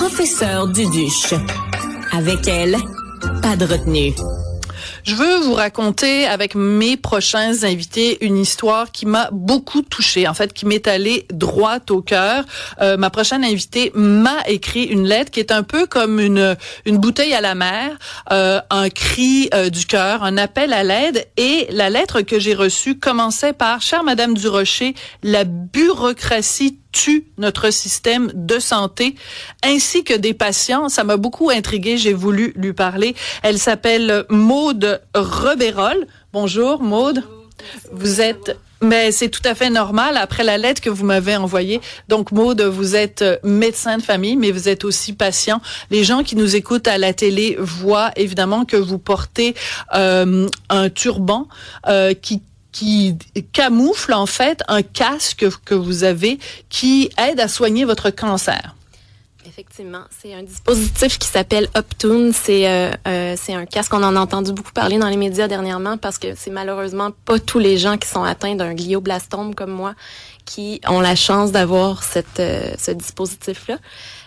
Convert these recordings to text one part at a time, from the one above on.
professeure Duduche. Avec elle, pas de retenue. Je veux vous raconter avec mes prochains invités une histoire qui m'a beaucoup touchée, en fait, qui m'est allée droit au cœur. Ma prochaine invitée m'a écrit une lettre qui est un peu comme une bouteille à la mer, un cri du cœur, un appel à l'aide. Et la lettre que j'ai reçue commençait par « Chère Madame Durocher, la bureaucratie tue notre système de santé, ainsi que des patients. » Ça m'a beaucoup intriguée, j'ai voulu lui parler. Elle s'appelle Maude Rebérol. Bonjour Maude. Vous êtes... Mais c'est tout à fait normal après la lettre que vous m'avez envoyée. Donc Maude, vous êtes médecin de famille, mais vous êtes aussi patient. Les gens qui nous écoutent à la télé voient évidemment que vous portez un turban qui camoufle en fait un casque que vous avez qui aide à soigner votre cancer. Effectivement, c'est un dispositif qui s'appelle Optune. C'est un casque, on en a entendu beaucoup parler dans les médias dernièrement parce que c'est malheureusement pas tous les gens qui sont atteints d'un glioblastome comme moi qui ont la chance d'avoir ce dispositif-là.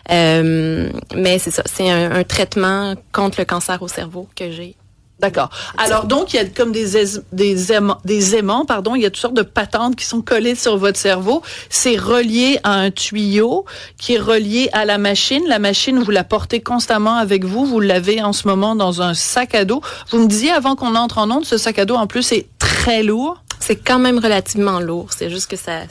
Mais c'est ça, c'est un traitement contre le cancer au cerveau que j'ai. D'accord. Alors donc il y a comme des aimants, pardon, il y a toutes sortes de patentes qui sont collées sur votre cerveau. C'est relié à un tuyau qui est relié à la machine. La machine, vous la portez constamment avec vous. Vous l'avez en ce moment dans un sac à dos. Vous me disiez avant qu'on entre en onde, ce sac à dos en plus est très lourd. C'est quand même relativement lourd. C'est juste que ça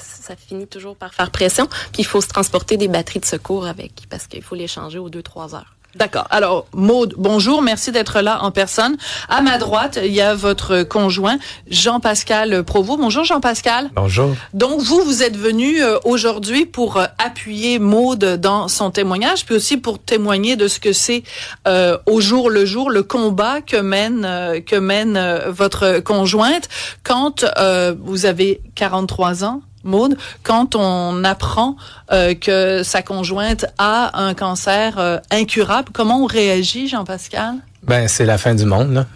finit toujours par faire pression. Puis il faut se transporter des batteries de secours avec parce qu'il faut les changer aux 2-3 heures. D'accord. Alors, Maude, bonjour. Merci d'être là en personne. À ma droite, il y a votre conjoint, Jean-Pascal Provost. Bonjour, Jean-Pascal. Bonjour. Donc, vous êtes venu aujourd'hui pour appuyer Maude dans son témoignage, puis aussi pour témoigner de ce que c'est au jour le jour, le combat que mène votre conjointe quand vous avez 43 ans. Maude, quand on apprend que sa conjointe a un cancer incurable, comment on réagit, Jean-Pascal? Ben, c'est la fin du monde, là.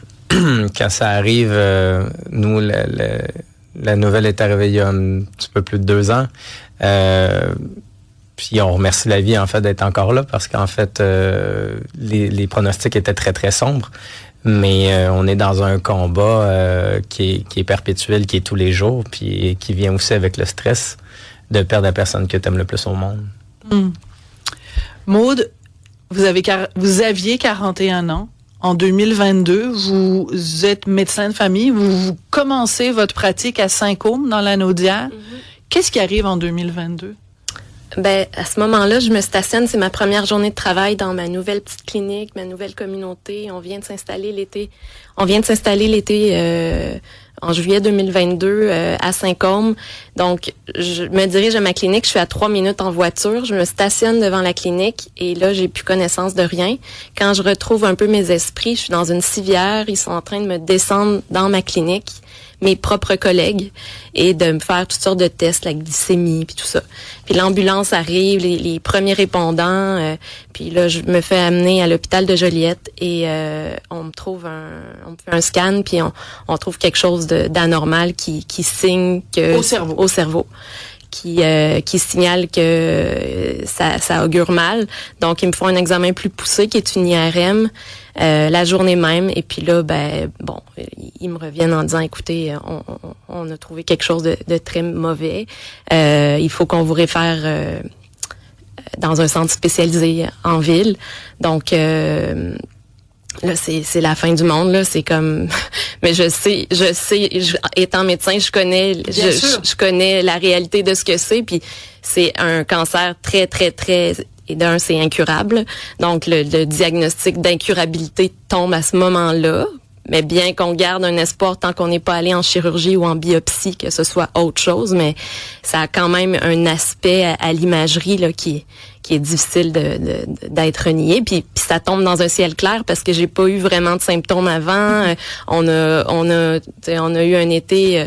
Quand ça arrive, nous, la nouvelle est arrivée il y a un petit peu plus de 2 ans. Puis on remercie la vie, en fait, d'être encore là parce qu'en fait, les pronostics étaient très, très sombres. Mais on est dans un combat qui est perpétuel, qui est tous les jours, puis qui vient aussi avec le stress de perdre la personne que tu aimes le plus au monde. Maude, vous aviez 41 ans. En 2022, vous êtes médecin de famille. Vous commencez votre pratique à Saint-Côme, dans la Naudière. Qu'est-ce qui arrive en 2022? Ben, à ce moment-là, je me stationne. C'est ma première journée de travail dans ma nouvelle petite clinique, ma nouvelle communauté. On vient de s'installer l'été en juillet 2022 à Saint-Côme. Donc, je me dirige à ma clinique. Je suis à 3 minutes en voiture. Je me stationne devant la clinique et là, j'ai plus connaissance de rien. Quand je retrouve un peu mes esprits, je suis dans une civière. Ils sont en train de me descendre dans ma clinique, mes propres collègues, et de me faire toutes sortes de tests, la glycémie, puis tout ça. Puis l'ambulance arrive, les premiers répondants, puis là, je me fais amener à l'hôpital de Joliette et on me fait un scan, puis on trouve quelque chose d'anormal qui signe que... Au cerveau. Qui signale que ça augure mal. Donc, ils me font un examen plus poussé qui est une IRM la journée même. Et puis là, ils me reviennent en disant, écoutez, on a trouvé quelque chose de très mauvais. Il faut qu'on vous réfère dans un centre spécialisé en ville. Donc, là, c'est la fin du monde, là. C'est comme, mais je sais, étant médecin, je connais la réalité de ce que c'est, puis c'est un cancer très, très, très, et d'un, c'est incurable. Donc, le diagnostic d'incurabilité tombe à ce moment-là. Mais bien qu'on garde un espoir tant qu'on n'est pas allé en chirurgie ou en biopsie, que ce soit autre chose, mais ça a quand même un aspect à l'imagerie là qui est difficile d'être nié. Puis ça tombe dans un ciel clair parce que j'ai pas eu vraiment de symptômes avant. On a eu un été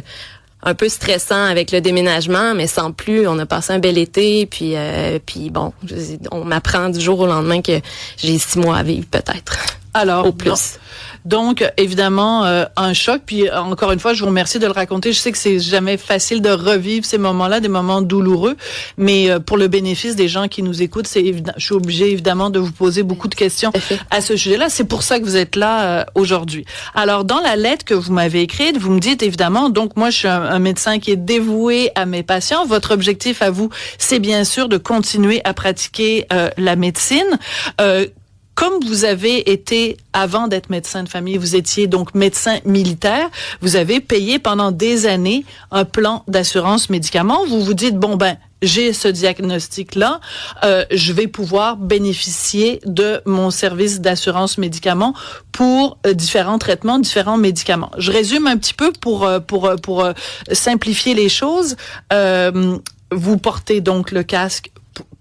un peu stressant avec le déménagement, mais sans plus. On a passé un bel été, puis bon, on m'apprend du jour au lendemain que j'ai 6 mois à vivre peut-être. Alors, au plus. Donc, évidemment, un choc. Puis, encore une fois, je vous remercie de le raconter. Je sais que c'est jamais facile de revivre ces moments-là, des moments douloureux. Mais pour le bénéfice des gens qui nous écoutent, c'est évident. Je suis obligée, évidemment, de vous poser beaucoup de questions à ce sujet-là. C'est pour ça que vous êtes là aujourd'hui. Alors, dans la lettre que vous m'avez écrite, vous me dites, évidemment, donc moi, je suis un médecin qui est dévoué à mes patients. Votre objectif à vous, c'est bien sûr de continuer à pratiquer la médecine. Comme vous avez été, avant d'être médecin de famille, vous étiez donc médecin militaire, vous avez payé pendant des années un plan d'assurance médicaments. Vous vous dites, bon ben, j'ai ce diagnostic-là, je vais pouvoir bénéficier de mon service d'assurance médicaments pour différents traitements, différents médicaments. Je résume un petit peu pour simplifier les choses. Vous portez donc le casque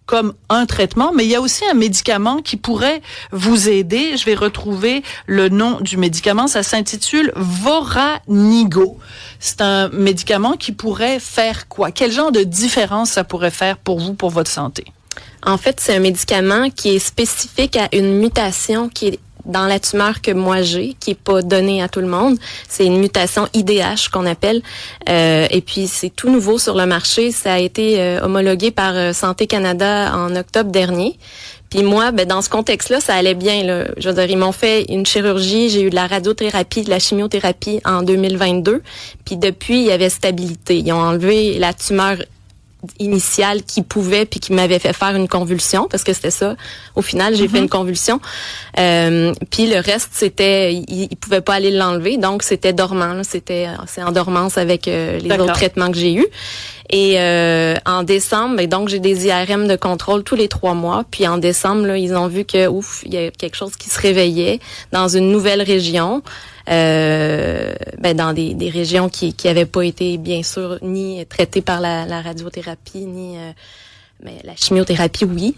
comme un traitement, mais il y a aussi un médicament qui pourrait vous aider. Je vais retrouver le nom du médicament. Ça s'intitule Voranigo. C'est un médicament qui pourrait faire quoi? Quel genre de différence ça pourrait faire pour vous, pour votre santé? En fait, c'est un médicament qui est spécifique à une mutation qui est dans la tumeur que moi j'ai, qui est pas donnée à tout le monde. C'est une mutation IDH qu'on appelle. Et puis, c'est tout nouveau sur le marché. Ça a été homologué par Santé Canada en octobre dernier. Puis moi, ben, dans ce contexte-là, ça allait bien, là. Je veux dire, ils m'ont fait une chirurgie, j'ai eu de la radiothérapie, de la chimiothérapie en 2022. Puis depuis, il y avait stabilité. Ils ont enlevé la tumeur initiale qui pouvait puis qui m'avait fait faire une convulsion, parce que c'était ça. Au final, j'ai fait une convulsion. Puis le reste, c'était, ils pouvaient pas aller l'enlever, donc c'était dormant. Là. C'est en dormance avec les autres traitements que j'ai eus. Et en décembre, donc j'ai des IRM de contrôle tous les 3 mois. Puis en décembre, là, ils ont vu que il y a quelque chose qui se réveillait dans une nouvelle région. Dans des régions qui avaient pas été bien sûr ni traitées par la radiothérapie ni la chimiothérapie, oui.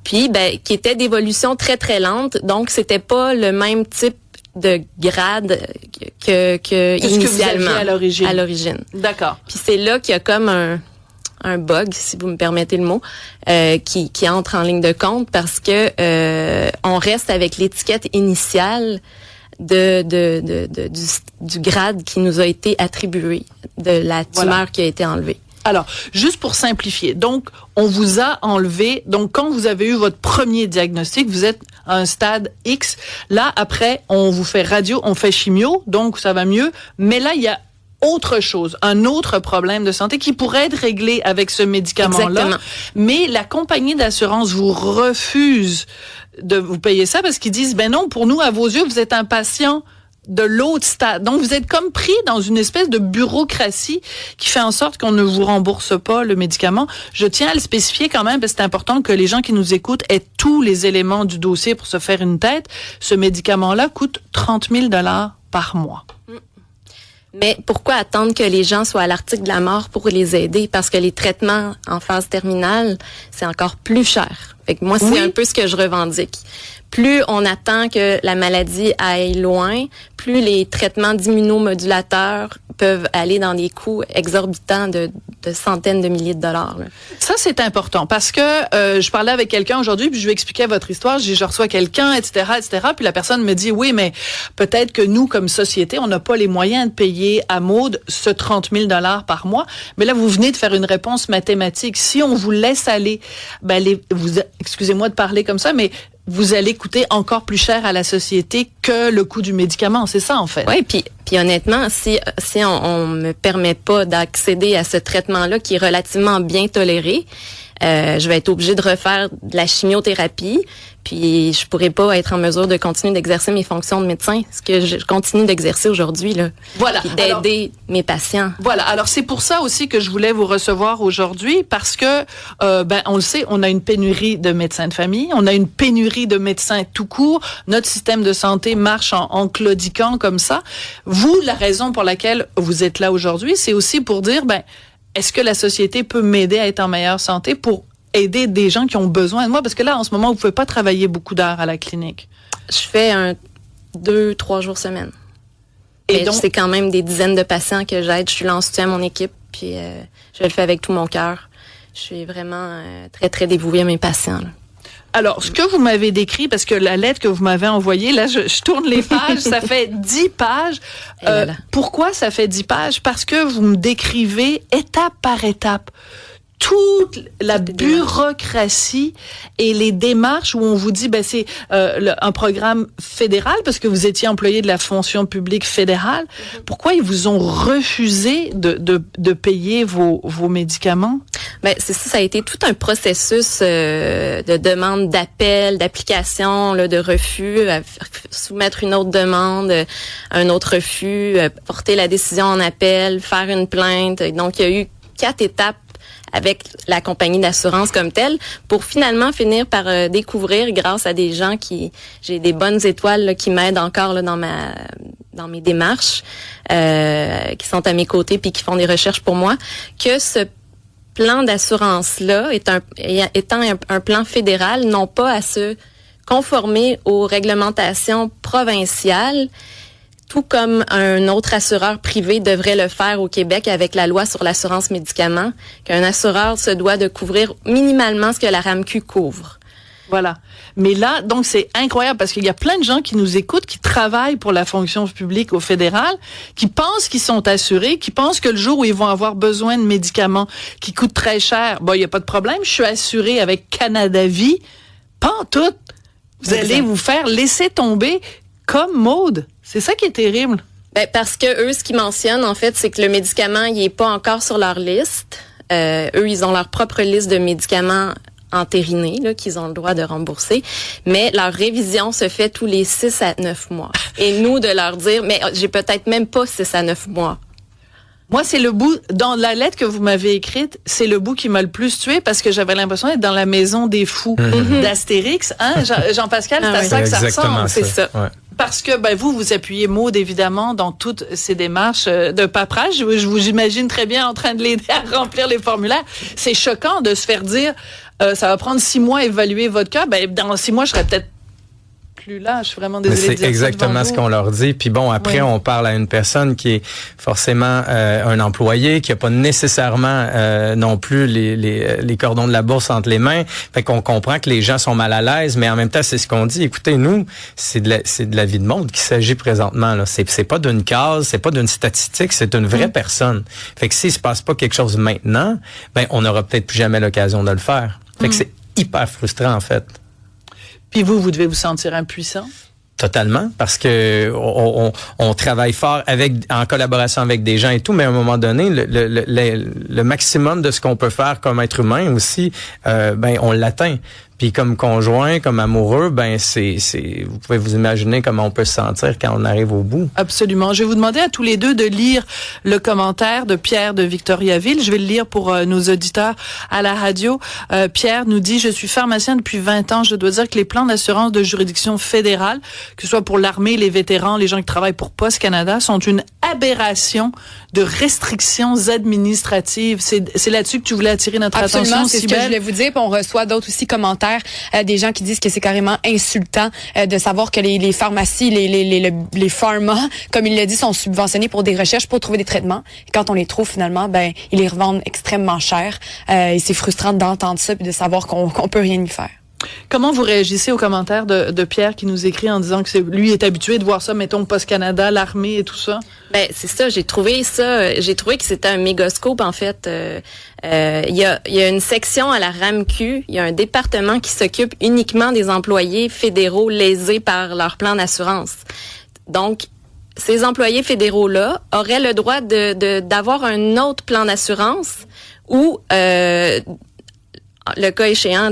Puis qui était d'évolution très très lente, donc c'était pas le même type de grade que initialement à l'origine. D'accord. Puis c'est là qu'il y a comme un bug, si vous me permettez le mot, qui entre en ligne de compte, parce que on reste avec l'étiquette initiale du grade qui nous a été attribué, de la tumeur qui a été enlevée. Alors, juste pour simplifier, donc, on vous a enlevé, donc quand vous avez eu votre premier diagnostic, vous êtes à un stade X, là, après, on vous fait radio, on fait chimio, donc ça va mieux, mais là, il y a autre chose, un autre problème de santé qui pourrait être réglé avec ce médicament-là. Exactement. Mais la compagnie d'assurance vous refuse de vous payer ça parce qu'ils disent, ben non, pour nous, à vos yeux, vous êtes un patient de l'autre stade. Donc, vous êtes comme pris dans une espèce de bureaucratie qui fait en sorte qu'on ne vous rembourse pas le médicament. Je tiens à le spécifier quand même parce que c'est important que les gens qui nous écoutent aient tous les éléments du dossier pour se faire une tête. Ce médicament-là coûte 30 000 $ par mois. Mais pourquoi attendre que les gens soient à l'article de la mort pour les aider? Parce que les traitements en phase terminale, c'est encore plus cher. Fait que moi, c'est un peu ce que je revendique. Plus on attend que la maladie aille loin, plus les traitements d'immunomodulateurs peuvent aller dans des coûts exorbitants de centaines de milliers de dollars. Là. Ça, c'est important parce que je parlais avec quelqu'un aujourd'hui, puis je lui expliquais votre histoire. Je reçois quelqu'un, etc., puis la personne me dit, oui, mais peut-être que nous, comme société, on n'a pas les moyens de payer à Maude ce 30 000 $ par mois. Mais là, vous venez de faire une réponse mathématique. Si on vous laisse aller, excusez-moi de parler comme ça, mais vous allez coûter encore plus cher à la société que le coût du médicament. C'est ça, en fait. Oui, puis honnêtement, si on me permet pas d'accéder à ce traitement-là qui est relativement bien toléré, je vais être obligée de refaire de la chimiothérapie, puis je pourrais pas être en mesure de continuer d'exercer mes fonctions de médecin, ce que je continue d'exercer aujourd'hui, là. Voilà. Puis d'aider mes patients. Voilà. Alors, c'est pour ça aussi que je voulais vous recevoir aujourd'hui, parce que, on le sait, on a une pénurie de médecins de famille, on a une pénurie de médecins tout court, notre système de santé marche en claudiquant comme ça. Vous, la raison pour laquelle vous êtes là aujourd'hui, c'est aussi pour dire, est-ce que la société peut m'aider à être en meilleure santé pour aider des gens qui ont besoin de moi? Parce que là, en ce moment, vous pouvez pas travailler beaucoup d'heures à la clinique. Je fais 2-3 jours semaine. Et donc, c'est quand même des dizaines de patients que j'aide. Je suis là en soutien à mon équipe, puis je le fais avec tout mon cœur. Je suis vraiment très, très dévouée à mes patients, là. Alors, ce que vous m'avez décrit, parce que la lettre que vous m'avez envoyée, là, je tourne les pages, ça fait 10 pages. Pourquoi ça fait 10 pages? Parce que vous me décrivez étape par étape toute la bureaucratie et les démarches où on vous dit, c'est un programme fédéral parce que vous étiez employé de la fonction publique fédérale. Pourquoi ils vous ont refusé de payer vos médicaments? C'est ça a été tout un processus de demande d'appel, d'application, de refus, soumettre une autre demande, un autre refus, porter la décision en appel, faire une plainte. Donc, il y a eu 4 étapes avec la compagnie d'assurance comme telle, pour finalement finir par découvrir, grâce à des gens j'ai des bonnes étoiles là, qui m'aident encore là, dans mes démarches, qui sont à mes côtés puis qui font des recherches pour moi, que ce plan d'assurance-là étant un plan fédéral, non pas à se conformer aux réglementations provinciales, tout comme un autre assureur privé devrait le faire au Québec avec la loi sur l'assurance médicaments, qu'un assureur se doit de couvrir minimalement ce que la RAMQ couvre. Voilà. Mais là, donc, c'est incroyable parce qu'il y a plein de gens qui nous écoutent, qui travaillent pour la fonction publique au fédéral, qui pensent qu'ils sont assurés, qui pensent que le jour où ils vont avoir besoin de médicaments qui coûtent très cher, il n'y a pas de problème, je suis assuré avec Canada Vie. Pas en tout. Vous allez vous faire laisser tomber comme Maude. C'est ça qui est terrible. Parce que eux, ce qu'ils mentionnent, en fait, c'est que le médicament, il est pas encore sur leur liste. Eux, ils ont leur propre liste de médicaments entérinés, là, qu'ils ont le droit de rembourser. Mais leur révision se fait tous les 6 à 9 mois. Et nous, de leur dire, mais j'ai peut-être même pas 6 à 9 mois. Moi, c'est le bout, dans la lettre que vous m'avez écrite, c'est le bout qui m'a le plus tué parce que j'avais l'impression d'être dans la maison des fous d'Astérix. Hein? Jean-Pascal, c'est à ça que ça ressemble. C'est ça. Ouais. Parce que vous appuyez Maude évidemment dans toutes ces démarches de paperasse. Je vous imagine très bien en train de l'aider à remplir les formulaires. C'est choquant de se faire dire ça va prendre 6 mois à évaluer votre cas. Dans 6 mois, je serais peut-être plus là. Je suis vraiment désolée de dire ça. C'est exactement ce qu'on leur dit. Puis après, on parle à une personne qui est forcément un employé, qui a pas nécessairement non plus les cordons de la bourse entre les mains. Fait qu'on comprend que les gens sont mal à l'aise, mais en même temps, c'est ce qu'on dit. Écoutez, nous, c'est de la vie de monde qu'il s'agit présentement. Là. C'est pas d'une case, c'est pas d'une statistique, c'est une vraie personne. Fait que s'il se passe pas quelque chose maintenant, on n'aura peut-être plus jamais l'occasion de le faire. Fait que c'est hyper frustrant, en fait. Puis vous devez vous sentir impuissant? Totalement, parce que on travaille fort en collaboration avec des gens et tout, mais à un moment donné, le maximum de ce qu'on peut faire comme être humain aussi, on l'atteint. Puis comme conjoint, comme amoureux, vous pouvez vous imaginer comment on peut se sentir quand on arrive au bout. Absolument. Je vais vous demander à tous les deux de lire le commentaire de Pierre de Victoriaville. Je vais le lire pour nos auditeurs à la radio. Pierre nous dit, je suis pharmacien depuis 20 ans. Je dois dire que les plans d'assurance de juridiction fédérale, que ce soit pour l'armée, les vétérans, les gens qui travaillent pour Post Canada, sont une aberration de restrictions administratives. C'est là-dessus que tu voulais attirer notre attention, Absolument, c'est ce que je Cybèle. voulais vous dire. Puis on reçoit d'autres aussi commentaires, des gens qui disent que c'est carrément insultant de savoir que les pharmacies, les pharma, comme il l'a dit, sont subventionnés pour des recherches, pour trouver des traitements. Et quand on les trouve finalement, ils les revendent extrêmement cher. Et c'est frustrant d'entendre ça puis de savoir qu'on peut rien y faire. Comment vous réagissez aux commentaires de Pierre qui nous écrit en disant que lui est habitué de voir ça, mettons, Post Canada, l'armée et tout ça? C'est ça, j'ai trouvé que c'était un mégoscope, en fait. Il y a une section à la RAMQ, il y a un département qui s'occupe uniquement des employés fédéraux lésés par leur plan d'assurance. Donc, ces employés fédéraux-là auraient le droit d'avoir un autre plan d'assurance ou le cas échéant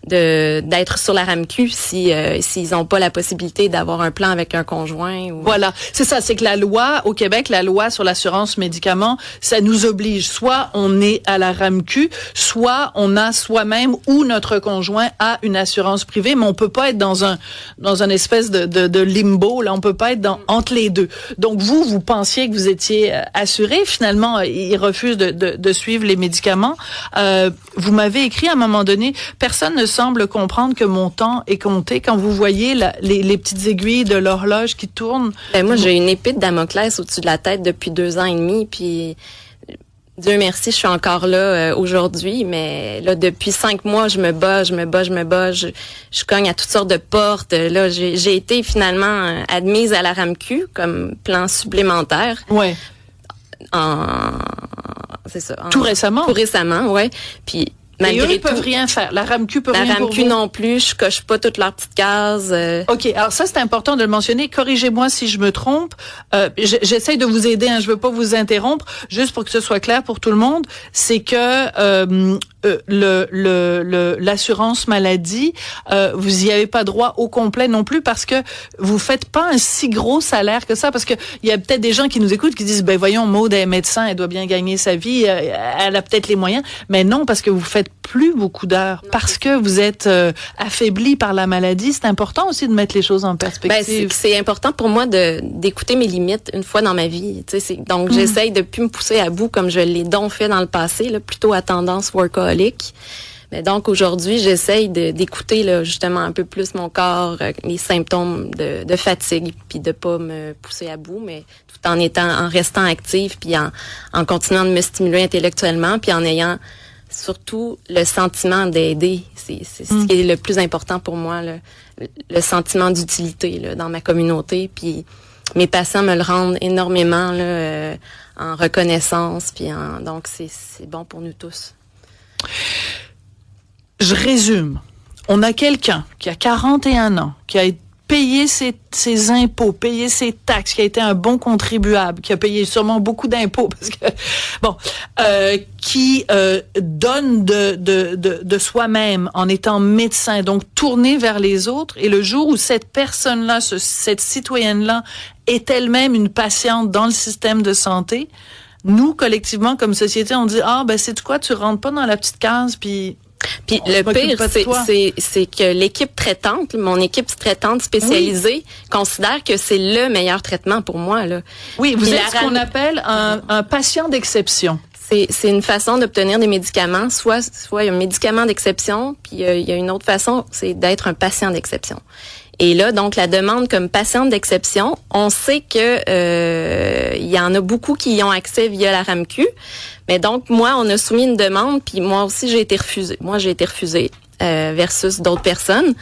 d'être sur la RAMQ s'ils n'ont pas la possibilité d'avoir un plan avec un conjoint. Voilà, c'est ça, c'est que la loi au Québec, la loi sur l'assurance médicaments, ça nous oblige, soit on est à la RAMQ, soit on a soi-même ou notre conjoint a une assurance privée, mais on peut pas être dans un espèce de limbo, là, on peut pas être entre les deux. Donc vous pensiez que vous étiez assuré, finalement ils refusent de suivre les médicaments. Vous m'avez écrit à un moment donné, personne ne semble comprendre que mon temps est compté. Quand vous voyez les petites aiguilles de l'horloge qui tournent. Moi, j'ai une épée de Damoclès au-dessus de la tête depuis 2 ans et demi, puis Dieu merci, je suis encore là aujourd'hui, mais là depuis 5 mois, je me bats, je cogne à toutes sortes de portes. Là, j'ai été finalement admise à la RAMQ comme plan supplémentaire. Ouais. C'est ça. Tout récemment. Tout récemment, ouais. Puis et eux, malgré ils peuvent tout, rien faire. La RAMQ peut rien la pour RAMQ vous. non plus, je coche pas toutes leurs petites cases. OK, alors ça, c'est important de le mentionner. Corrigez-moi si je me trompe. J'essaie de vous aider, hein, je veux pas vous interrompre. Juste pour que ce soit clair pour tout le monde, c'est que l'assurance maladie, vous y avez pas droit au complet non plus parce que vous faites pas un si gros salaire que ça. Parce que il y a peut-être des gens qui nous écoutent qui disent, ben voyons, Maude est médecin, elle doit bien gagner sa vie, elle a peut-être les moyens. Mais non, parce que vous faites plus beaucoup d'heures, parce que vous êtes affaibli par la maladie. C'est important aussi de mettre les choses en perspective. Ben, c'est important pour moi d'écouter mes limites une fois dans ma vie. Donc, j'essaye de plus me pousser à bout comme je l'ai donc fait dans le passé, là, plutôt à tendance workaholic. Mais donc, aujourd'hui, j'essaye d'écouter là, justement un peu plus mon corps, les symptômes de fatigue, puis de pas me pousser à bout, mais tout en restant active, puis en continuant de me stimuler intellectuellement, puis en ayant surtout le sentiment d'aider. C'est ce qui est le plus important pour moi, le sentiment d'utilité là, dans ma communauté. Puis mes patients me le rendent énormément là, en reconnaissance. Puis donc, c'est bon pour nous tous. Je résume. On a quelqu'un qui a 41 ans, qui a payé ses impôts, payé ses taxes, qui a été un bon contribuable, qui a payé sûrement beaucoup d'impôts parce que qui donne de soi-même en étant médecin, donc tourné vers les autres. Et le jour où cette personne-là, cette citoyenne-là, est elle-même une patiente dans le système de santé, nous collectivement comme société, on dit c'est quoi, tu rentres pas dans la petite case puis le pire, c'est que l'équipe traitante, mon équipe traitante spécialisée, considère que c'est le meilleur traitement pour moi. Là. Oui, vous êtes ce qu'on appelle un patient d'exception. C'est une façon d'obtenir des médicaments. Soit il y a un médicament d'exception, puis il y a une autre façon, c'est d'être un patient d'exception. Et là, donc, la demande comme patiente d'exception, on sait que il y en a beaucoup qui y ont accès via la RAMQ. Mais donc, moi, on a soumis une demande, puis moi aussi, j'ai été refusée. Moi, j'ai été refusée versus d'autres personnes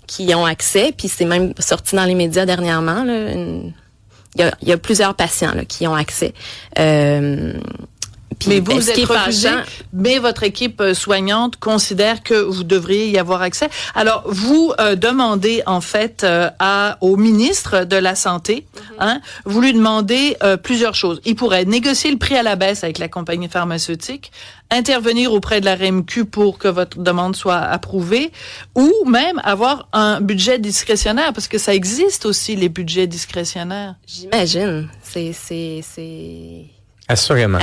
qui y ont accès. Puis c'est même sorti dans les médias dernièrement. Là, il y a plusieurs patients là, qui y ont accès. Puis, mais vous êtes refusé, mais votre équipe soignante considère que vous devriez y avoir accès. Alors, vous demandez en fait au ministre de la Santé, vous lui demandez plusieurs choses. Il pourrait négocier le prix à la baisse avec la compagnie pharmaceutique, intervenir auprès de la RAMQ pour que votre demande soit approuvée, ou même avoir un budget discrétionnaire, parce que ça existe aussi, les budgets discrétionnaires. J'imagine. C'est... Assurément.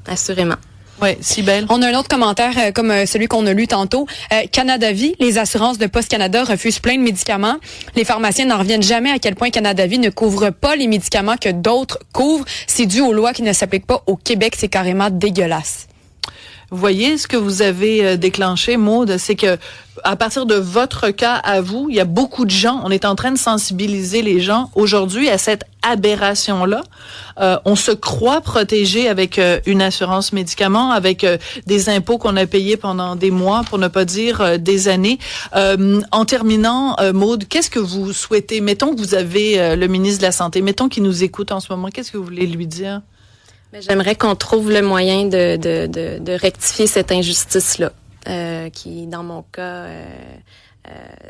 Assurément. Oui, Cybèle. On a un autre commentaire comme celui qu'on a lu tantôt. Canada Vie, les assurances de Post Canada refusent plein de médicaments. Les pharmaciens n'en reviennent jamais à quel point Canada Vie ne couvre pas les médicaments que d'autres couvrent. C'est dû aux lois qui ne s'appliquent pas au Québec. C'est carrément dégueulasse. Vous voyez ce que vous avez déclenché, Maude, c'est que à partir de votre cas à vous, il y a beaucoup de gens, on est en train de sensibiliser les gens aujourd'hui à cette aberration-là. On se croit protégé avec une assurance médicaments, avec des impôts qu'on a payés pendant des mois, pour ne pas dire des années. En terminant, Maude, qu'est-ce que vous souhaitez? Mettons que vous avez le ministre de la Santé, mettons qu'il nous écoute en ce moment, qu'est-ce que vous voulez lui dire? J'aimerais qu'on trouve le moyen de rectifier cette injustice-là, qui, dans mon cas,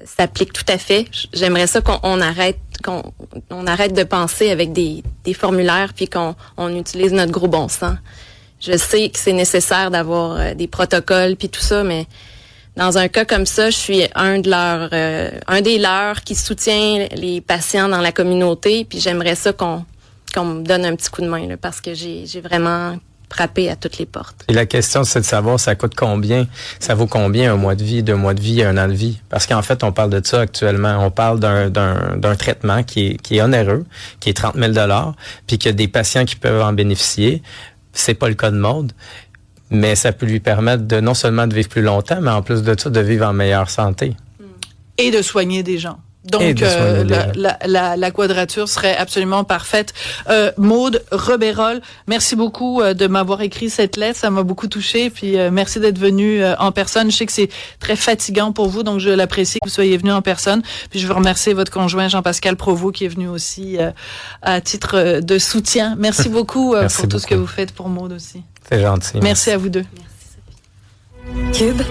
s'applique tout à fait. J'aimerais ça qu'on arrête de penser avec des formulaires puis qu'on utilise notre gros bon sens. Je sais que c'est nécessaire d'avoir des protocoles puis tout ça, mais dans un cas comme ça, je suis un des leurs qui soutient les patients dans la communauté, puis j'aimerais ça qu'on me donne un petit coup de main là, parce que j'ai vraiment frappé à toutes les portes. Et la question, c'est de savoir ça coûte combien, ça vaut combien un mois de vie, 2 mois de vie, 1 an de vie. Parce qu'en fait, on parle de ça actuellement. On parle d'un traitement qui est onéreux, qui est 30 000 $, puis qu'il y a des patients qui peuvent en bénéficier. C'est pas le cas de Maude, mais ça peut lui permettre de non seulement de vivre plus longtemps, mais en plus de ça, de vivre en meilleure santé. Et de soigner des gens. Donc, la quadrature serait absolument parfaite. Maude Rebérol, merci beaucoup de m'avoir écrit cette lettre. Ça m'a beaucoup touchée. Puis, merci d'être venue en personne. Je sais que c'est très fatigant pour vous, donc je l'apprécie que vous soyez venu en personne. Puis, je veux remercier votre conjoint Jean-Pascal Provost qui est venu aussi à titre de soutien. Merci beaucoup merci pour tout beaucoup. ce que vous faites pour Maude aussi. C'est gentil. Merci à vous deux. Cube